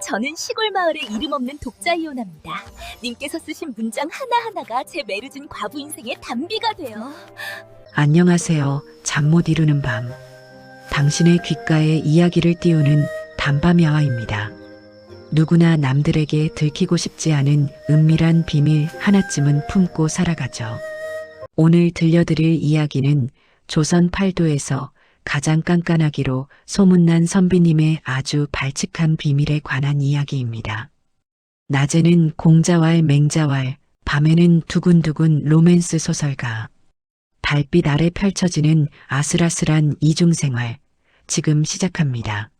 저는 시골 마을의 이름 없는 독자 이오나입니다. 님께서 쓰신 문장 하나하나가 제 메르진 과부 인생의 단비가 돼요. 안녕하세요. 잠 못 이루는 밤. 당신의 귓가에 이야기를 띄우는 단밤야화입니다. 누구나 남들에게 들키고 싶지 않은 은밀한 비밀 하나쯤은 품고 살아가죠. 오늘 들려드릴 이야기는 조선 팔도에서 가장 깐깐하기로 소문난 선비님의 아주 발칙한 비밀에 관한 이야기입니다. 낮에는 공자왈 맹자왈, 밤에는 두근두근 로맨스 소설가. 달빛 아래 펼쳐지는 아슬아슬한 이중생활, 지금 시작합니다.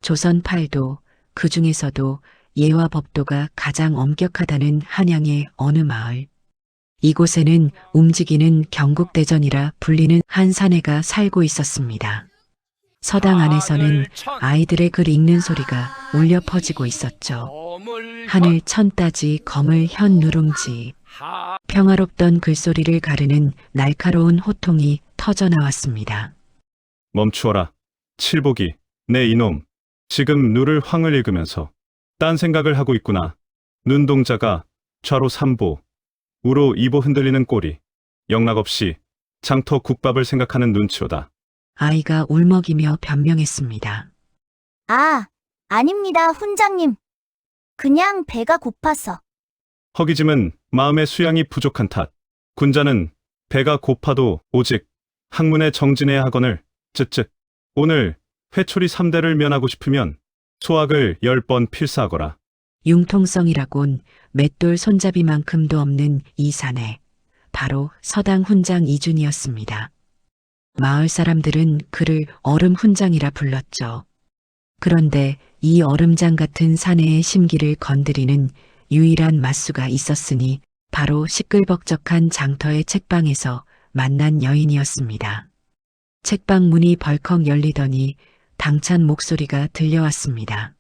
조선 팔도, 그 중에서도 예와 법도가 가장 엄격하다는 한양의 어느 마을. 이곳에는 움직이는 경국대전이라 불리는 한 사내가 살고 있었습니다. 서당 안에서는 아이들의 글 읽는 소리가 울려 퍼지고 있었죠. 하늘 천따지 거물 현 누룽지. 평화롭던 글소리를 가르는 날카로운 호통이 터져나왔습니다. 멈추어라. 칠복이, 내 이놈. 지금 누를 황을 읽으면서 딴 생각을 하고 있구나. 눈동자가 좌로 3보, 우로 2보 흔들리는 꼴이 영락없이 장터 국밥을 생각하는 눈치로다. 아이가 울먹이며 변명했습니다. 아, 아닙니다, 훈장님. 그냥 배가 고파서. 허기짐은 마음의 수양이 부족한 탓. 군자는 배가 고파도 오직 학문에 정진해야 하거늘. 쯧쯧. 오늘 회초리 3대를 면하고 싶으면 소학을 10번 필사하거라. 융통성이라곤 맷돌 손잡이만큼도 없는 이 사내, 바로 서당 훈장 이준이었습니다. 마을 사람들은 그를 얼음 훈장이라 불렀죠. 그런데 이 얼음장 같은 사내의 심기를 건드리는 유일한 맞수가 있었으니 바로 시끌벅적한 장터의 책방에서 만난 여인이었습니다. 책방 문이 벌컥 열리더니 당찬 목소리가 들려왔습니다.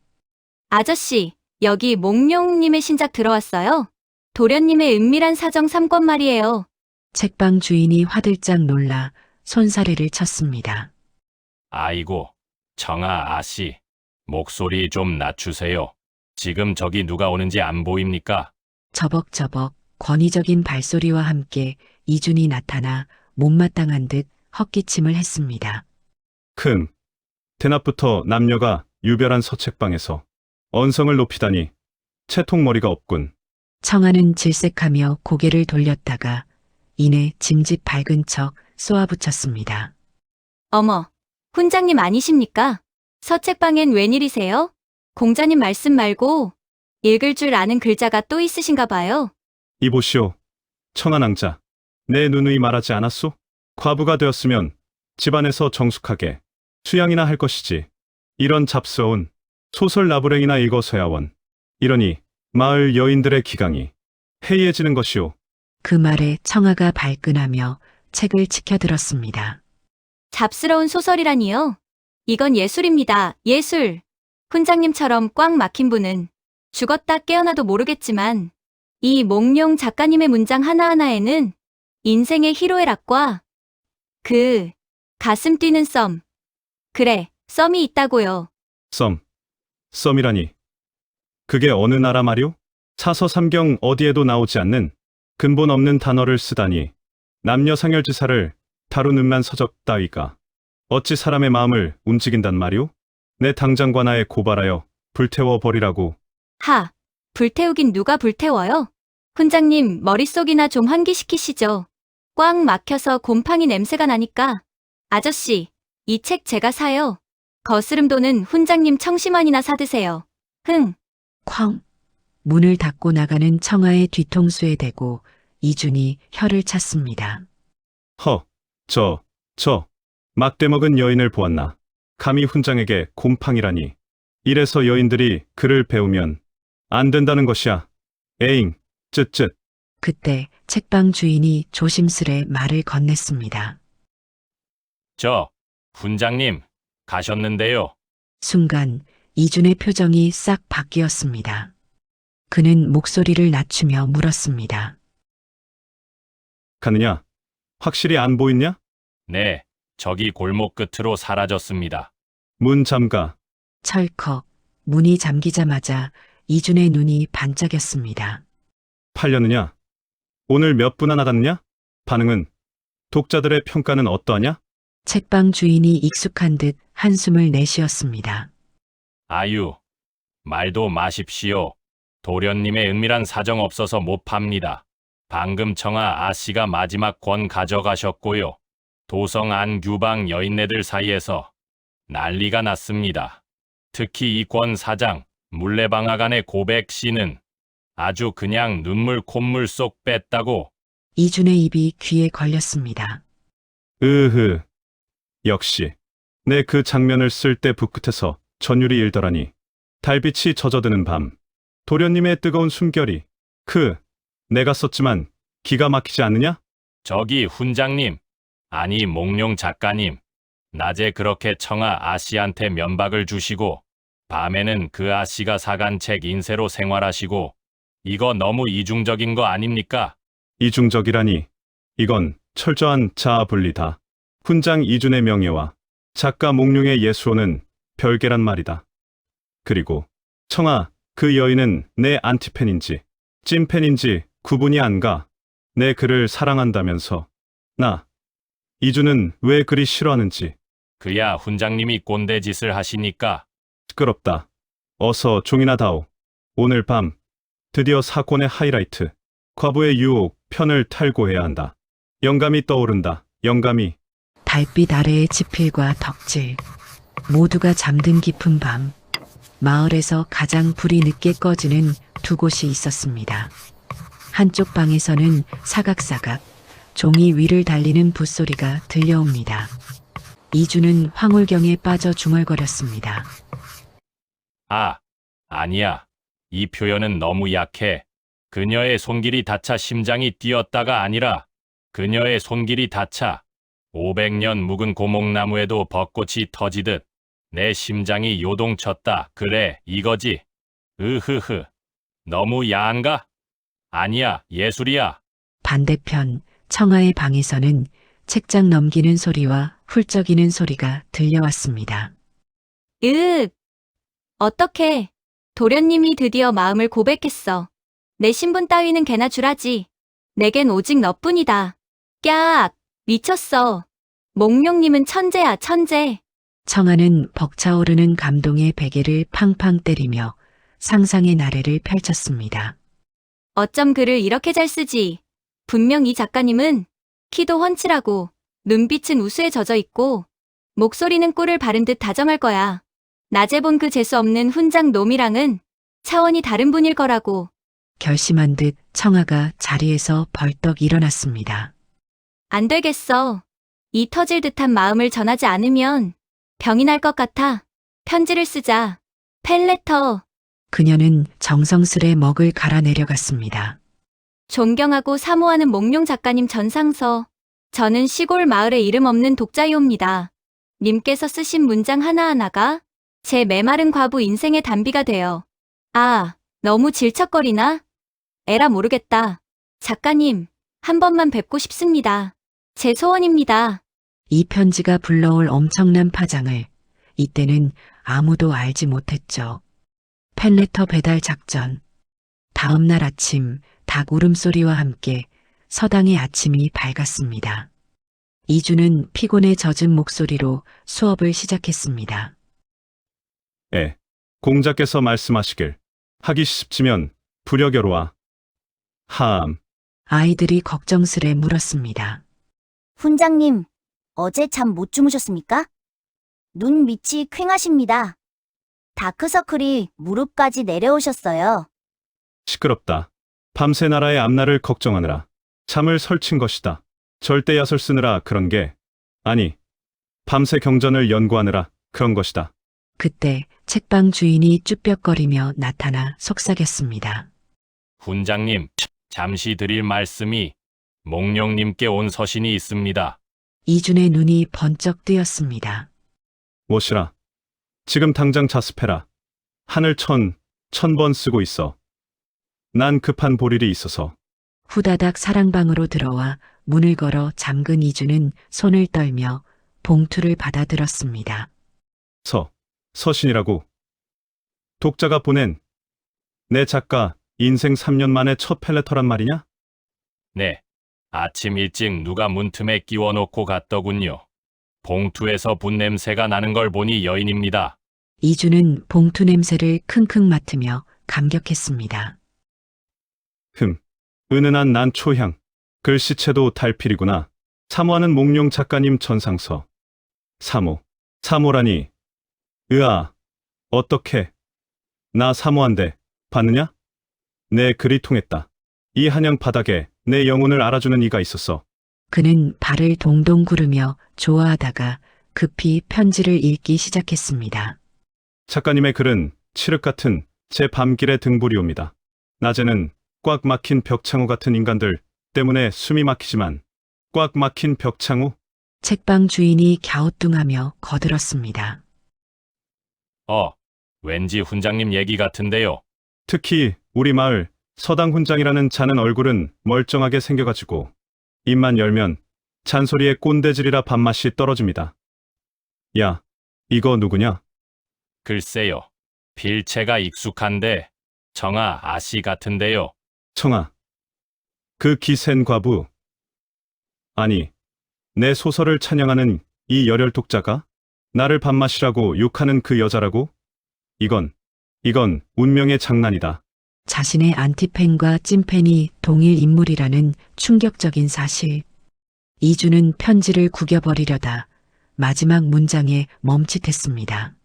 아저씨, 여기 몽룡님의 신작 들어왔어요? 도련님의 은밀한 사정 3권 말이에요. 책방 주인이 화들짝 놀라 손사래를 쳤습니다. 아이고, 청아 아씨, 목소리 좀 낮추세요. 지금 저기 누가 오는지 안 보입니까? 저벅저벅 권위적인 발소리와 함께 이준이 나타나 못마땅한 듯 헛기침을 했습니다. 대낮부터 남녀가 유별한 서책방에서 언성을 높이다니 채통머리가 없군. 청아는 질색하며 고개를 돌렸다가 이내 짐짓 밝은 척 쏘아붙였습니다. 어머, 훈장님 아니십니까? 서책방엔 웬일이세요? 공자님 말씀 말고 읽을 줄 아는 글자가 또 있으신가 봐요. 이보시오, 청아낭자. 내 누누이 말하지 않았소? 과부가 되었으면 집안에서 정숙하게 수양이나 할 것이지. 이런 잡스러운 소설 나부랭이나 읽어서야 원. 이러니 마을 여인들의 기강이 해이해지는 것이오. 그 말에 청아가 발끈하며 책을 치켜들었습니다. 잡스러운 소설이라니요? 이건 예술입니다, 예술. 훈장님처럼 꽉 막힌 분은 죽었다 깨어나도 모르겠지만 이 몽룡 작가님의 문장 하나하나에는 인생의 희로애락과 그 가슴 뛰는 썸, 그래, 썸이 있다고요. 썸이라니. 그게 어느 나라 말이오? 사서삼경 어디에도 나오지 않는 근본 없는 단어를 쓰다니. 남녀 상열지사를 다루는 만 서적 따위가 어찌 사람의 마음을 움직인단 말이오? 내 당장 관아에 고발하여 불태워 버리라고. 하, 불태우긴 누가 불태워요? 훈장님 머릿속이나 좀 환기시키시죠. 꽉 막혀서 곰팡이 냄새가 나니까. 아저씨, 이 책 제가 사요. 거스름 돈은 훈장님 청심환이나 사드세요. 흥. 쾅! 문을 닫고 나가는 청아의 뒤통수에 대고 이준이 혀를 찼습니다. 막대먹은 여인을 보았나. 감히 훈장에게 곰팡이라니. 이래서 여인들이 글을 배우면 안 된다는 것이야. 에잉, 쯧쯧. 그때 책방 주인이 조심스레 말을 건넸습니다. 훈장님, 가셨는데요. 순간 이준의 표정이 싹 바뀌었습니다. 그는 목소리를 낮추며 물었습니다. 가느냐? 확실히 안 보이냐? 네, 저기 골목 끝으로 사라졌습니다. 문 잠가. 철컥 문이 잠기자마자 이준의 눈이 반짝였습니다. 팔렸느냐? 오늘 몇 부나 나갔느냐? 반응은? 독자들의 평가는 어떠하냐? 책방 주인이 익숙한 듯 한숨을 내쉬었습니다. 아유, 말도 마십시오. 도련님의 은밀한 사정 없어서 못 팝니다. 방금 청아 아씨가 마지막 권 가져가셨고요. 도성 안 규방 여인네들 사이에서 난리가 났습니다. 특히 이 권 사장, 물레방아간의 고백 씨는 아주 그냥 눈물 콧물 쏙 뺐다고. 이준의 입이 귀에 걸렸습니다. 으흐. 역시 내 그 장면을 쓸 때 붓끝에서 전율이 일더라니. 달빛이 젖어드는 밤. 도련님의 뜨거운 숨결이. 내가 썼지만 기가 막히지 않느냐? 저기 훈장님, 아니 몽룡 작가님, 낮에 그렇게 청아 아씨한테 면박을 주시고 밤에는 그 아씨가 사간 책 인쇄로 생활하시고 이거 너무 이중적인 거 아닙니까? 이중적이라니. 이건 철저한 자아분리다. 훈장 이준의 명예와 작가 몽룡의 예수로는 별개란 말이다. 그리고 청아, 그 여인은 내 안티팬인지 찐팬인지 구분이 안 가. 내 글을 사랑한다면서 나 이준은 왜 그리 싫어하는지. 그야 훈장님이 꼰대 짓을 하시니까. 시끄럽다. 어서 종이나 다오. 오늘 밤 드디어 사건의 하이라이트, 과부의 유혹 편을 탈고해야 한다. 영감이 떠오른다. 영감이. 달빛 아래의 지필과 덕질, 모두가 잠든 깊은 밤, 마을에서 가장 불이 늦게 꺼지는 두 곳이 있었습니다. 한쪽 방에서는 사각사각 종이 위를 달리는 붓소리가 들려옵니다. 이준은 황홀경에 빠져 중얼거렸습니다. 아니야. 이 표현은 너무 약해. 그녀의 손길이 닿자 심장이 뛰었다가 아니라 그녀의 손길이 닿자 500년 묵은 고목나무에도 벚꽃이 터지듯 내 심장이 요동쳤다. 그래, 이거지. 으흐흐. 너무 야한가? 아니야, 예술이야. 반대편 청아의 방에서는 책장 넘기는 소리와 훌쩍이는 소리가 들려왔습니다. 어떡해. 도련님이 드디어 마음을 고백했어. 내 신분 따위는 개나 주라지. 내겐 오직 너뿐이다. 깍! 미쳤어. 몽룡님은 천재야, 천재. 청아는 벅차오르는 감동의 베개를 팡팡 때리며 상상의 나래를 펼쳤습니다. 어쩜 글을 이렇게 잘 쓰지. 분명 이 작가님은 키도 훤칠하고 눈빛은 우수에 젖어 있고 목소리는 꿀을 바른 듯 다정할 거야. 낮에 본 그 재수 없는 훈장 놈이랑은 차원이 다른 분일 거라고. 결심한 듯 청아가 자리에서 벌떡 일어났습니다. 안 되겠어. 이 터질 듯한 마음을 전하지 않으면 병이 날 것 같아. 편지를 쓰자. 팬레터. 그녀는 정성스레 먹을 갈아 내려갔습니다. 존경하고 사모하는 몽룡 작가님 전상서. 저는 시골 마을에 이름 없는 독자이옵니다. 님께서 쓰신 문장 하나하나가 제 메마른 과부 인생의 단비가 되어. 너무 질척거리나? 에라 모르겠다. 작가님, 한 번만 뵙고 싶습니다. 제 소원입니다. 이 편지가 불러올 엄청난 파장을 이때는 아무도 알지 못했죠. 팬레터 배달 작전. 다음 날 아침 닭 울음소리와 함께 서당의 아침이 밝았습니다. 이준은 피곤에 젖은 목소리로 수업을 시작했습니다. 공자께서 말씀하시길 하기 쉽지면 부려겨로와. 하암. 아이들이 걱정스레 물었습니다. 훈장님, 어제 잠 못 주무셨습니까? 눈 밑이 퀭하십니다. 다크서클이 무릎까지 내려오셨어요. 시끄럽다. 밤새 나라의 앞날을 걱정하느라 잠을 설친 것이다. 절대 야설 쓰느라 그런 게 아니, 밤새 경전을 연구하느라 그런 것이다. 그때 책방 주인이 쭈뼛거리며 나타나 속삭였습니다. 훈장님, 잠시 드릴 말씀이 몽룡님께 온 서신이 있습니다. 이준의 눈이 번쩍 뜨였습니다. 무엇이라? 지금 당장 자습해라. 하늘 천 번 쓰고 있어. 난 급한 볼일이 있어서. 후다닥 사랑방으로 들어와 문을 걸어 잠근 이준은 손을 떨며 봉투를 받아들었습니다. 서신이라고. 독자가 보낸 내 작가 인생 3년 만에 첫 펠레터란 말이냐? 네. 아침 일찍 누가 문틈에 끼워놓고 갔더군요. 봉투에서 분 냄새가 나는 걸 보니 여인입니다. 이주는 봉투 냄새를 킁킁 맡으며 감격했습니다. 은은한 난초향. 글씨체도 달필이구나. 사모하는 몽룡 작가님 천상서. 사모라니. 으아. 어떻게. 나 사모한데 봤느냐? 내 글이 통했다. 이 한양 바닥에 내 영혼을 알아주는 이가 있었어. 그는 발을 동동 구르며 좋아하다가 급히 편지를 읽기 시작했습니다. 작가님의 글은 칠흑 같은 제 밤길의 등불이옵니다. 낮에는 꽉 막힌 벽창호 같은 인간들 때문에 숨이 막히지만 꽉 막힌 벽창호? 책방 주인이 갸우뚱하며 거들었습니다. 왠지 훈장님 얘기 같은데요. 특히 우리 마을 서당 훈장이라는 자는 얼굴은 멀쩡하게 생겨가지고 입만 열면 잔소리에 꼰대질이라 밥맛이 떨어집니다. 야, 이거 누구냐? 글쎄요. 필체가 익숙한데 정아 아씨 같은데요. 청아. 그 기센 과부. 아니, 내 소설을 찬양하는 이 열혈 독자가 나를 밥맛이라고 욕하는 그 여자라고? 이건 운명의 장난이다. 자신의 안티팬과 찐팬이 동일 인물이라는 충격적인 사실. 이주는 편지를 구겨버리려다 마지막 문장에 멈칫했습니다.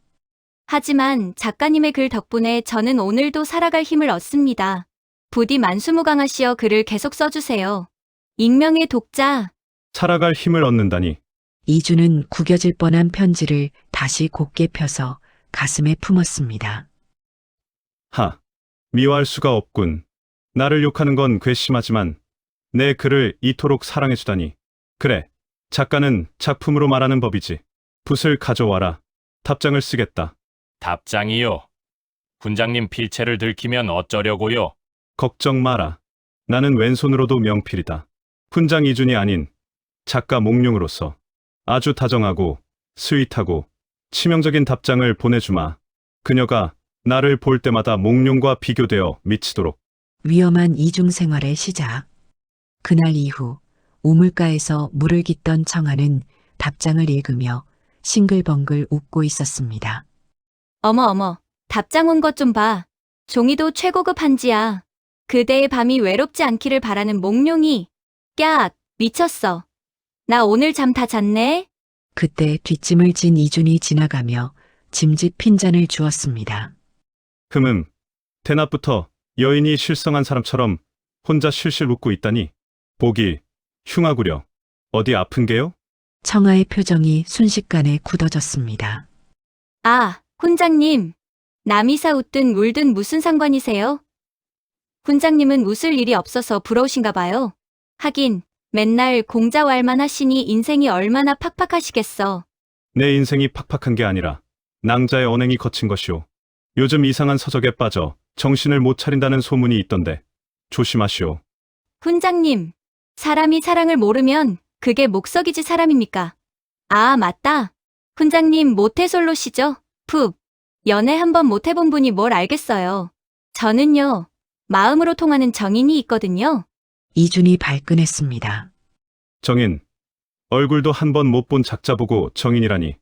하지만 작가님의 글 덕분에 저는 오늘도 살아갈 힘을 얻습니다. 부디 만수무강하시어 글을 계속 써주세요. 익명의 독자. 살아갈 힘을 얻는다니. 이주는 구겨질 뻔한 편지를 다시 곧게 펴서 가슴에 품었습니다. 미워할 수가 없군. 나를 욕하는 건 괘씸하지만 내 글을 이토록 사랑해주다니. 그래, 작가는 작품으로 말하는 법이지. 붓을 가져와라. 답장을 쓰겠다. 답장이요. 훈장님 필체를 들키면 어쩌려고요? 걱정 마라. 나는 왼손으로도 명필이다. 훈장 이준이 아닌 작가 몽룡으로서 아주 다정하고 스윗하고 치명적인 답장을 보내주마. 그녀가 나를 볼 때마다 몽룡과 비교되어 미치도록. 위험한 이중 생활의 시작. 그날 이후 우물가에서 물을 깃던 청아는 답장을 읽으며 싱글벙글 웃고 있었습니다. 어머, 답장 온 것 좀 봐. 종이도 최고급 한지야. 그대의 밤이 외롭지 않기를 바라는 몽룡이. 깍, 미쳤어. 나 오늘 잠 다 잤네? 그때 뒷짐을 진 이준이 지나가며 짐짓 핀잔을 주었습니다. 대낮부터 여인이 실성한 사람처럼 혼자 실실 웃고 있다니. 보기 흉하구려. 어디 아픈 게요? 청아의 표정이 순식간에 굳어졌습니다. 아, 훈장님. 남이사 웃든 울든 무슨 상관이세요? 훈장님은 웃을 일이 없어서 부러우신가 봐요. 하긴 맨날 공자왈만 하시니 인생이 얼마나 팍팍하시겠어. 내 인생이 팍팍한 게 아니라 낭자의 언행이 거친 것이오. 요즘 이상한 서적에 빠져 정신을 못 차린다는 소문이 있던데 조심하시오. 훈장님, 사람이 사랑을 모르면 그게 목석이지 사람입니까? 아, 맞다. 훈장님 모태솔로시죠? 푹. 연애 한번 못 해본 분이 뭘 알겠어요. 저는요, 마음으로 통하는 정인이 있거든요. 이준이 발끈했습니다. 정인. 얼굴도 한 번 못 본 작자 보고 정인이라니.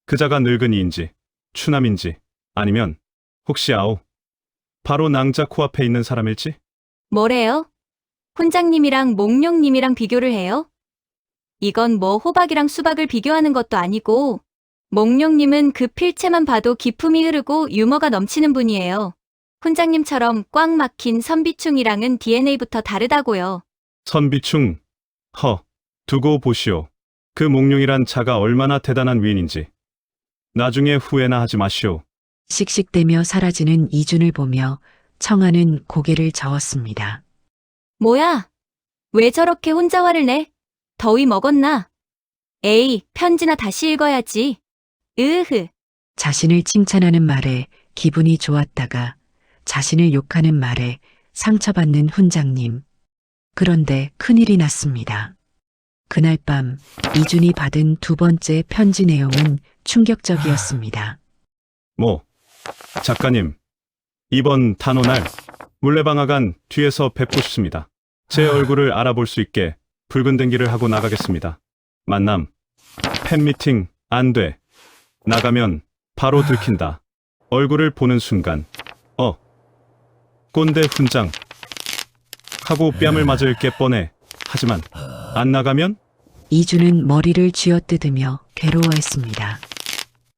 그자가 늙은이인지 추남인지 아니면 혹시 바로 낭자 코앞에 있는 사람일지? 뭐래요? 훈장님이랑 몽룡님이랑 비교를 해요? 이건 뭐 호박이랑 수박을 비교하는 것도 아니고 몽룡님은 그 필체만 봐도 기품이 흐르고 유머가 넘치는 분이에요. 훈장님처럼 꽉 막힌 선비충이랑은 DNA부터 다르다고요. 선비충. 두고 보시오. 그 몽룡이란 자가 얼마나 대단한 위인인지. 나중에 후회나 하지 마시오. 씩씩대며 사라지는 이준을 보며 청아는 고개를 저었습니다. 뭐야? 왜 저렇게 혼자 화를 내? 더위 먹었나? 에이, 편지나 다시 읽어야지. 으흐. 자신을 칭찬하는 말에 기분이 좋았다가 자신을 욕하는 말에 상처받는 훈장님. 그런데 큰일이 났습니다. 그날 밤 이준이 받은 두 번째 편지 내용은 충격적이었습니다. 작가님, 이번 단오날 물레방아간 뒤에서 뵙고 싶습니다. 제 얼굴을 알아볼 수 있게 붉은 댕기를 하고 나가겠습니다. 만남. 팬미팅 안 돼. 나가면 바로 들킨다. 얼굴을 보는 순간 꼰대 훈장 하고 뺨을 맞을 게 뻔해. 하지만 안 나가면 이주는 머리를 쥐어뜯으며 괴로워했습니다.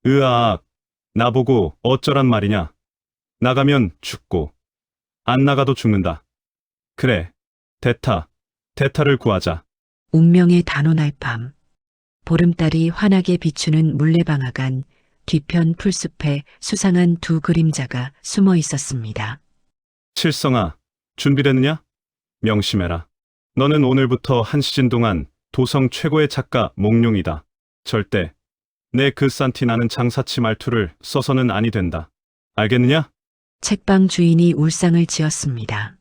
으악. 나보고 어쩌란 말이냐. 나가면 죽고 안 나가도 죽는다. 그래. 대타를 구하자. 운명의 단오날 밤. 보름달이 환하게 비추는 물레방아간 뒤편 풀숲에 수상한 두 그림자가 숨어 있었습니다. 칠성아, 준비됐느냐? 명심해라. 너는 오늘부터 한 시즌 동안 도성 최고의 작가 몽룡이다. 절대 내 그 산티 나는 장사치 말투를 써서는 아니 된다. 알겠느냐? 책방 주인이 울상을 지었습니다.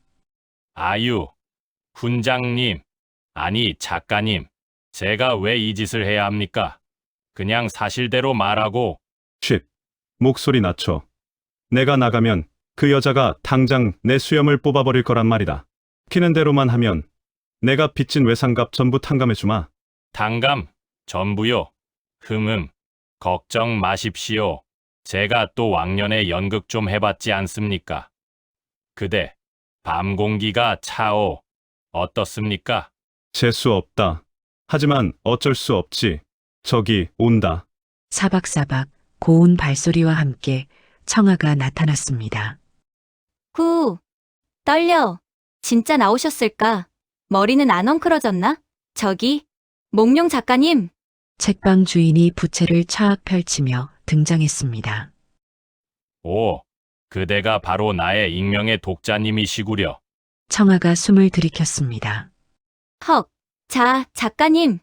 아유, 훈장님, 아니 작가님, 제가 왜 이 짓을 해야 합니까? 그냥 사실대로 말하고. 쉿. 목소리 낮춰. 내가 나가면 그 여자가 당장 내 수염을 뽑아버릴 거란 말이다. 키는 대로만 하면 내가 빚진 외상값 전부 탕감해주마. 당감, 전부요. 걱정 마십시오. 제가 또 왕년에 연극 좀 해봤지 않습니까? 그대, 밤 공기가 차오. 어떻습니까? 재수 없다. 하지만 어쩔 수 없지. 저기 온다. 사박사박 고운 발소리와 함께 청아가 나타났습니다. 후, 떨려. 진짜 나오셨을까? 머리는 안 엉클어졌나? 저기, 몽룡 작가님. 책방 주인이 부채를 차악 펼치며 등장했습니다. 오, 그대가 바로 나의 익명의 독자님이시구려. 청아가 숨을 들이켰습니다. 헉, 자, 작가님.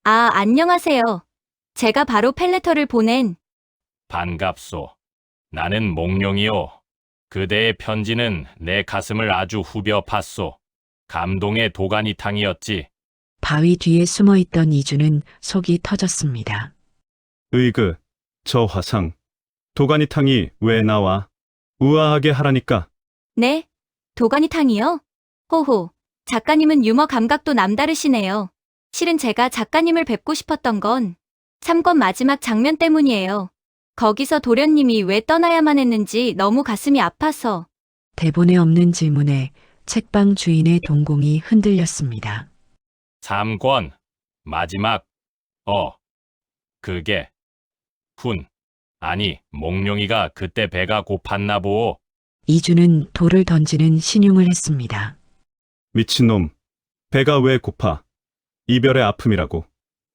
아, 안녕하세요. 제가 바로 펠레터를 보낸. 반갑소. 나는 몽룡이요. 그대의 편지는 내 가슴을 아주 후벼 팠소. 감동의 도가니탕이었지. 바위 뒤에 숨어있던 이주는 속이 터졌습니다. 으이그, 저 화상. 도가니탕이 왜 나와? 우아하게 하라니까. 네? 도가니탕이요? 호호, 작가님은 유머 감각도 남다르시네요. 실은 제가 작가님을 뵙고 싶었던 건 3권 마지막 장면 때문이에요. 거기서 도련님이 왜 떠나야만 했는지 너무 가슴이 아파서. 대본에 없는 질문에 책방 주인의 동공이 흔들렸습니다. 3권, 마지막, 그게, 아니, 몽룡이가 그때 배가 고팠나 보오. 이주는 돌을 던지는 신용을 했습니다. 미친놈. 배가 왜 고파? 이별의 아픔이라고.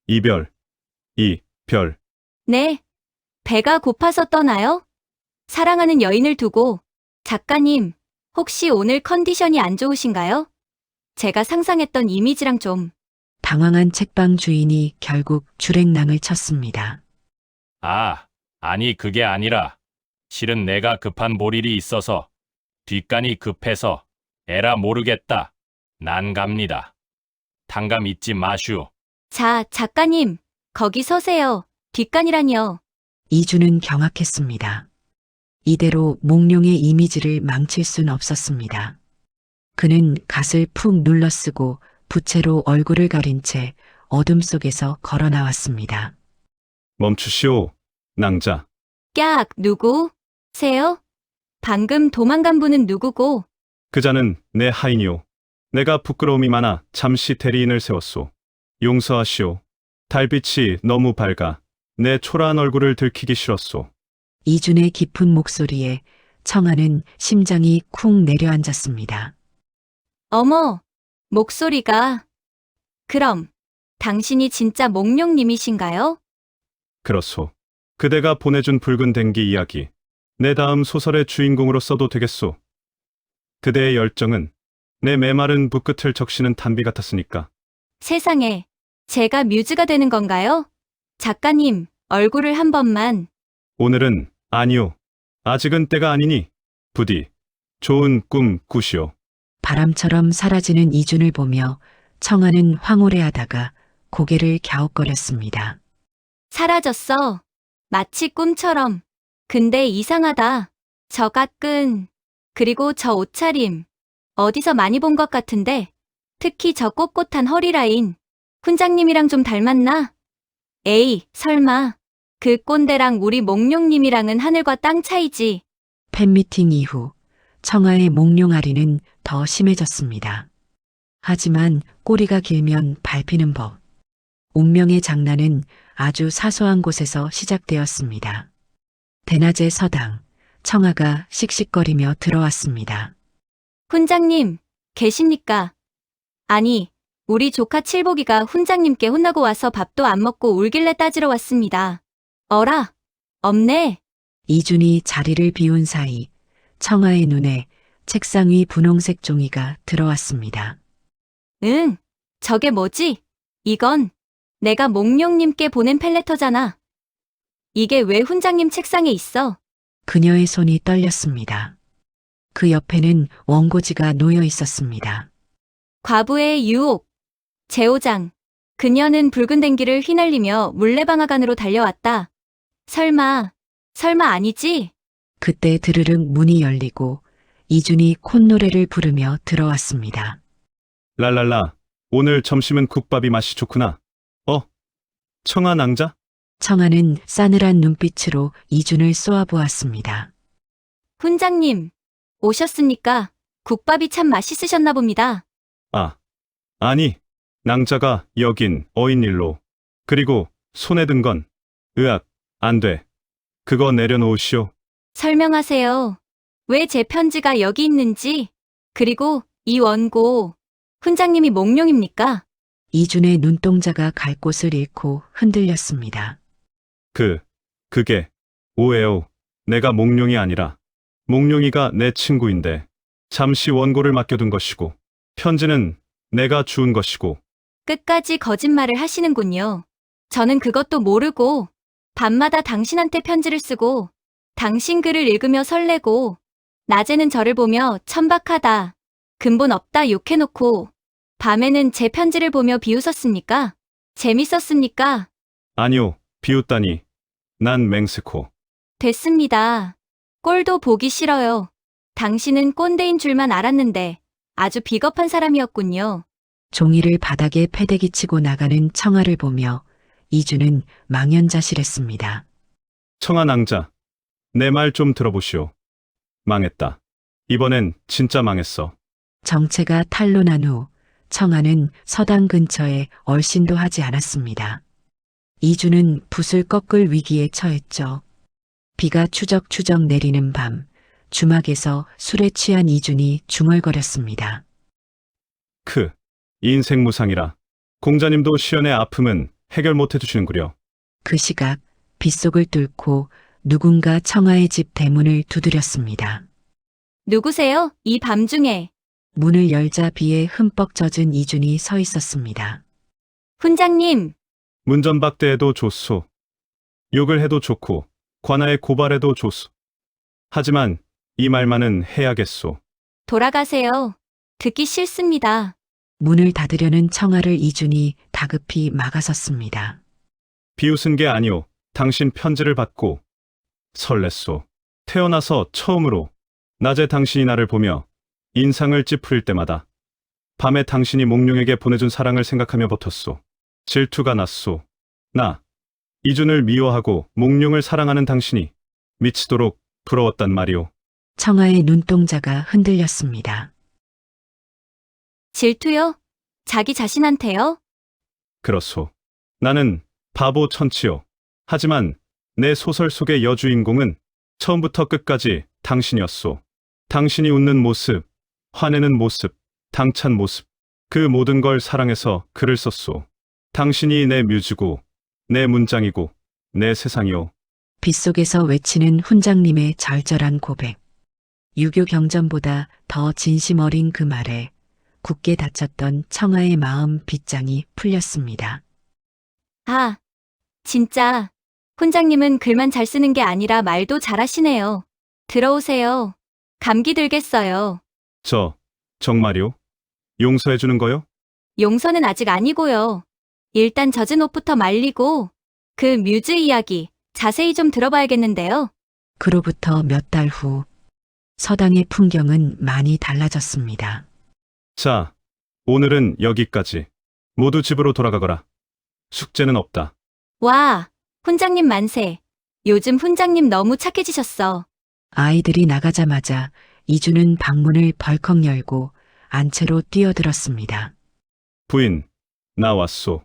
이별. 네, 배가 고파서 떠나요? 사랑하는 여인을 두고. 작가님, 혹시 오늘 컨디션이 안 좋으신가요? 제가 상상했던 이미지랑 좀. 당황한 책방 주인이 결국 주랭랑을 쳤습니다. 아니 그게 아니라, 실은 내가 급한 볼일이 있어서, 뒷간이 급해서, 에라 모르겠다. 난 갑니다. 탕감 잊지 마슈. 자, 작가님, 거기 서세요. 뒷간이라니요. 이주는 경악했습니다. 이대로 몽룡의 이미지를 망칠 순 없었습니다. 그는 갓을 푹 눌러쓰고 부채로 얼굴을 가린 채 어둠 속에서 걸어 나왔습니다. 멈추시오. 낭자. 깍, 누구세요? 방금 도망간 분은 누구고? 그자는 내 하인이오. 내가 부끄러움이 많아 잠시 대리인을 세웠소. 용서하시오. 달빛이 너무 밝아 내 초라한 얼굴을 들키기 싫었소. 이준의 깊은 목소리에 청아는 심장이 쿵 내려앉았습니다. 어머, 목소리가. 그럼, 당신이 진짜 몽룡님이신가요? 그렇소. 그대가 보내준 붉은 댕기 이야기. 내 다음 소설의 주인공으로 써도 되겠소. 그대의 열정은 내 메마른 붓끝을 적시는 단비 같았으니까. 세상에, 제가 뮤즈가 되는 건가요? 작가님, 얼굴을 한 번만. 오늘은 아니오. 아직은 때가 아니니 부디 좋은 꿈 꾸시오. 바람처럼 사라지는 이준을 보며 청아는 황홀해하다가 고개를 갸웃거렸습니다. 사라졌어. 마치 꿈처럼. 근데 이상하다. 저가 끈. 그리고 저 옷차림. 어디서 많이 본 것 같은데, 특히 저 꼿꼿한 허리 라인. 훈장님이랑 좀 닮았나? 에이, 설마. 그 꼰대랑 우리 몽룡님이랑은 하늘과 땅 차이지. 팬미팅 이후 청아의 몽룡아리는 더 심해졌습니다. 하지만 꼬리가 길면 밟히는 법. 운명의 장난은 아주 사소한 곳에서 시작되었습니다. 대낮의 서당, 청아가 씩씩거리며 들어왔습니다. 훈장님, 계십니까? 아니, 우리 조카 칠복이가 훈장님께 혼나고 와서 밥도 안 먹고 울길래 따지러 왔습니다. 어라, 없네. 이준이 자리를 비운 사이 청아의 눈에 책상 위 분홍색 종이가 들어왔습니다. 응, 저게 뭐지? 이건 내가 몽룡님께 보낸 펠레터잖아. 이게 왜 훈장님 책상에 있어? 그녀의 손이 떨렸습니다. 그 옆에는 원고지가 놓여 있었습니다. 과부의 유혹. 제오장. 그녀는 붉은 댕기를 휘날리며 물레방앗간으로 달려왔다. 설마 아니지? 그때 드르륵 문이 열리고 이준이 콧노래를 부르며 들어왔습니다. 랄랄라, 오늘 점심은 국밥이 맛이 좋구나. 청아 낭자? 청아는 싸늘한 눈빛으로 이준을 쏘아보았습니다. 훈장님, 오셨습니까? 국밥이 참 맛있으셨나 봅니다. 아니, 낭자가 여긴 어인일로. 그리고 손에 든 건, 으악, 안 돼. 그거 내려놓으시오. 설명하세요. 왜 제 편지가 여기 있는지. 그리고 이 원고, 훈장님이 몽룡입니까? 이준의 눈동자가 갈 곳을 잃고 흔들렸습니다. 그게, 오해요. 내가 몽룡이 아니라, 몽룡이가 내 친구인데, 잠시 원고를 맡겨둔 것이고, 편지는 내가 주운 것이고, 끝까지 거짓말을 하시는군요. 저는 그것도 모르고, 밤마다 당신한테 편지를 쓰고, 당신 글을 읽으며 설레고, 낮에는 저를 보며 천박하다, 근본 없다 욕해놓고, 밤에는 제 편지를 보며 비웃었습니까? 재밌었습니까? 아니요, 비웃다니. 난 맹세코. 됐습니다. 꼴도 보기 싫어요. 당신은 꼰대인 줄만 알았는데 아주 비겁한 사람이었군요. 종이를 바닥에 패대기 치고 나가는 청아를 보며 이준은 망연자실했습니다. 청아 낭자, 내 말 좀 들어보시오. 망했다. 이번엔 진짜 망했어. 정체가 탄로난 후 청아는 서당 근처에 얼씬도 하지 않았습니다. 이준은 붓을 꺾을 위기에 처했죠. 비가 추적추적 내리는 밤, 주막에서 술에 취한 이준이 중얼거렸습니다. 인생 무상이라. 공자님도 시연의 아픔은 해결 못 해주시는구려. 그 시각 빗속을 뚫고 누군가 청아의 집 대문을 두드렸습니다. 누구세요? 이 밤중에. 문을 열자 비에 흠뻑 젖은 이준이 서 있었습니다. 훈장님, 문전박대해도 좋소. 욕을 해도 좋고 관아에 고발해도 좋소. 하지만 이 말만은 해야겠소. 돌아가세요. 듣기 싫습니다. 문을 닫으려는 청아를 이준이 다급히 막아섰습니다. 비웃은 게 아니오. 당신 편지를 받고 설렜소. 태어나서 처음으로 낮에 당신이 나를 보며 인상을 찌푸릴 때마다 밤에 당신이 몽룡에게 보내준 사랑을 생각하며 버텼소. 질투가 났소. 나 이준을 미워하고 몽룡을 사랑하는 당신이 미치도록 부러웠단 말이오. 청아의 눈동자가 흔들렸습니다. 질투요? 자기 자신한테요? 그렇소. 나는 바보 천치요. 하지만 내 소설 속의 여주인공은 처음부터 끝까지 당신이었소. 당신이 웃는 모습, 화내는 모습, 당찬 모습, 그 모든 걸 사랑해서 글을 썼소. 당신이 내 뮤즈고, 내 문장이고, 내 세상이오. 빗속에서 외치는 훈장님의 절절한 고백. 유교 경전보다 더 진심 어린 그 말에 굳게 닫혔던 청아의 마음 빗장이 풀렸습니다. 아, 진짜. 훈장님은 글만 잘 쓰는 게 아니라 말도 잘하시네요. 들어오세요. 감기 들겠어요. 정말요? 용서해주는 거요? 용서는 아직 아니고요. 일단 젖은 옷부터 말리고 그 뮤즈 이야기 자세히 좀 들어봐야겠는데요. 그로부터 몇 달 후 서당의 풍경은 많이 달라졌습니다. 자, 오늘은 여기까지. 모두 집으로 돌아가거라. 숙제는 없다. 와, 훈장님 만세. 요즘 훈장님 너무 착해지셨어. 아이들이 나가자마자 이주는 방문을 벌컥 열고 안채로 뛰어들었습니다. 부인, 나 왔소.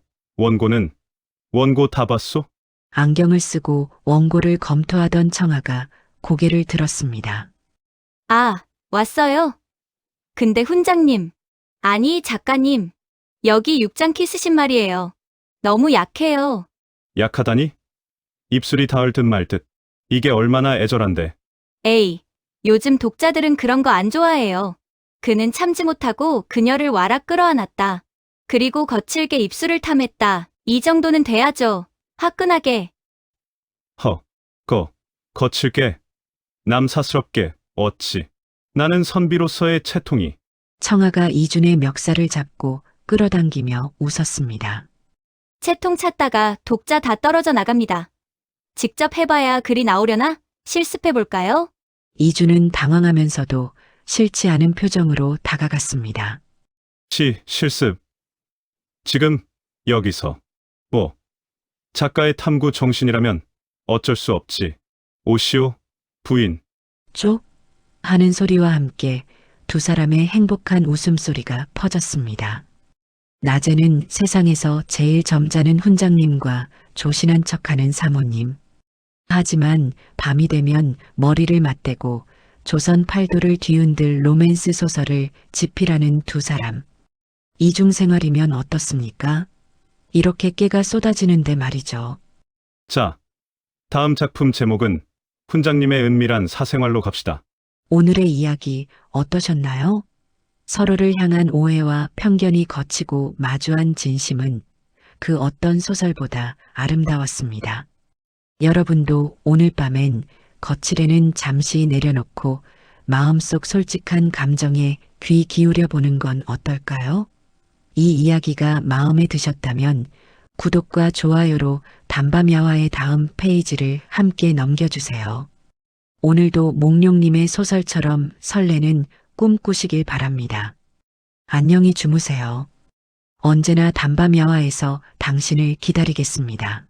원고 다 봤소? 안경을 쓰고 원고를 검토하던 청아가 고개를 들었습니다. 아, 왔어요? 근데 훈장님, 아니 작가님, 여기 6장 키 쓰신 말이에요. 너무 약해요. 약하다니? 입술이 닿을 듯 말 듯. 이게 얼마나 애절한데. 에이, 요즘 독자들은 그런 거 안 좋아해요. 그는 참지 못하고 그녀를 와락 끌어안았다. 그리고 거칠게 입술을 탐했다. 이 정도는 돼야죠. 화끈하게. 거칠게. 남사스럽게, 어찌. 나는 선비로서의 채통이. 청아가 이준의 멱살을 잡고 끌어당기며 웃었습니다. 채통 찾다가 독자 다 떨어져 나갑니다. 직접 해봐야 글이 나오려나? 실습해볼까요? 이준은 당황하면서도 싫지 않은 표정으로 다가갔습니다. 실습. 지금, 여기서. 작가의 탐구 정신이라면 어쩔 수 없지. 오시오, 부인. 쪽 하는 소리와 함께 두 사람의 행복한 웃음소리가 퍼졌습니다. 낮에는 세상에서 제일 점잖은 훈장님과 조신한 척하는 사모님. 하지만 밤이 되면 머리를 맞대고 조선 팔도를 뒤흔들 로맨스 소설을 집필하는 두 사람. 이중 생활이면 어떻습니까? 이렇게 깨가 쏟아지는데 말이죠. 자, 다음 작품 제목은 훈장님의 은밀한 사생활로 갑시다. 오늘의 이야기 어떠셨나요? 서로를 향한 오해와 편견이 거치고 마주한 진심은 그 어떤 소설보다 아름다웠습니다. 여러분도 오늘 밤엔 거칠에는 잠시 내려놓고 마음속 솔직한 감정에 귀 기울여 보는 건 어떨까요? 이 이야기가 마음에 드셨다면 구독과 좋아요로 단밤야화의 다음 페이지를 함께 넘겨주세요. 오늘도 몽룡님의 소설처럼 설레는 꿈 꾸시길 바랍니다. 안녕히 주무세요. 언제나 단밤야화에서 당신을 기다리겠습니다.